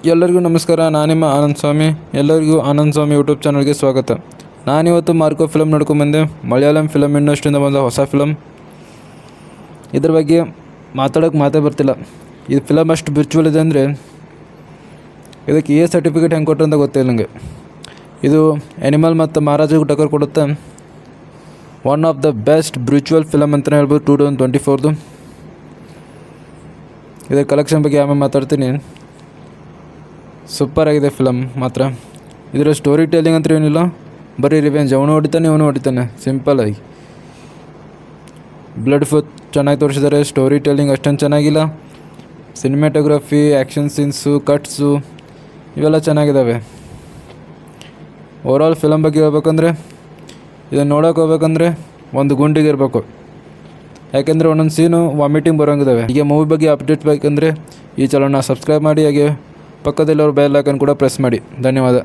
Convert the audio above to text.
ಎಲ್ಲರಿಗೂ ನಮಸ್ಕಾರ. ನಾನು ನಿಮ್ಮ ಆನಂದ್ ಸ್ವಾಮಿ. ಎಲ್ಲರಿಗೂ ಆನಂದ್ ಸ್ವಾಮಿ ಯೂಟ್ಯೂಬ್ ಚಾನಲ್ಗೆ ಸ್ವಾಗತ. ನಾನಿವತ್ತು ಮಾರ್ಕೋ ಫಿಲಮ್ ನೋಡ್ಕೊಂಬಂದೆ. ಮಲಯಾಳಂ ಫಿಲಮ್ ಇಂಡಸ್ಟ್ರಿಯಿಂದ ಬಂದ ಹೊಸ ಫಿಲಮ್. ಇದ್ರ ಬಗ್ಗೆ ಮಾತೇ ಬರ್ತಿಲ್ಲ. ಇದು ಫಿಲಮ್ ಅಷ್ಟು ವಿರ್ಚುವಲ್ ಇದೆ ಅಂದರೆ ಇದಕ್ಕೆ ಎ ಸರ್ಟಿಫಿಕೇಟ್ ಹೆಂಗೆ ಕೊಟ್ಟರು ಅಂತ ಗೊತ್ತಿಲ್ಲ ನನಗೆ. ಇದು ಆ್ಯನಿಮಲ್ ಮತ್ತು ಮಹಾರಾಜಗೂ ಟಕ್ಕರ್ ಕೊಡುತ್ತೆ. ಒನ್ ಆಫ್ ದ ಬೆಸ್ಟ್ ಬ್ರಿಚುವಲ್ ಫಿಲಮ್ ಅಂತಲೇ ಹೇಳ್ಬೋದು 2024. ಇದರ ಕಲೆಕ್ಷನ್ ಬಗ್ಗೆ ಆಮೇಲೆ ಮಾತಾಡ್ತೀನಿ. ಸೂಪರ್ ಆಗಿದೆ ಫಿಲಮ್ ಮಾತ್ರ. ಇದರ ಸ್ಟೋರಿ ಟೆಲ್ಲಿಂಗ್ ಅಂತ ಏನಿಲ್ಲ, ಬರೀ ರಿವೆಂಜ್. ಅವನು ಹೊಡಿತಾನೆ ಸಿಂಪಲಾಗಿ. ಬ್ಲಡ್ ಫುತ್ ಚೆನ್ನಾಗಿ ತೋರಿಸಿದ್ದಾರೆ. ಸ್ಟೋರಿ ಟೆಲ್ಲಿಂಗ್ ಅಷ್ಟೊಂದು ಚೆನ್ನಾಗಿಲ್ಲ. ಸಿನಿಮಾಟೋಗ್ರಫಿ, ಆ್ಯಕ್ಷನ್ ಸೀನ್ಸು, ಕಟ್ಸು ಇವೆಲ್ಲ ಚೆನ್ನಾಗಿದ್ದಾವೆ. ಓವರಾಲ್ ಫಿಲಮ್ ಬಗ್ಗೆ ಹೇಳ್ಬೇಕಂದ್ರೆ ಇದನ್ನು ನೋಡೋಕೆ ಹೋಗ್ಬೇಕಂದ್ರೆ ಒಂದು ಗುಂಡಿಗೆ ಇರಬೇಕು. ಯಾಕೆಂದರೆ ಒಂದೊಂದು ಸೀನು ವಾಮಿಟಿಂಗ್ ಬರೋಂಗಿದ್ದಾವೆ. ಹೀಗೆ ಮೂವಿ ಬಗ್ಗೆ ಅಪ್ಡೇಟ್ ಬೇಕಂದರೆ ಈ ಚಾನಲ್ನ ಸಬ್ಸ್ಕ್ರೈಬ್ ಮಾಡಿ, ಹಾಗೆ ಪಕ್ಕದಲ್ಲಿರೋ ಬೆಲ್ ಐಕಾನ್ ಕೂಡ ಪ್ರೆಸ್ ಮಾಡಿ. ಧನ್ಯವಾದ.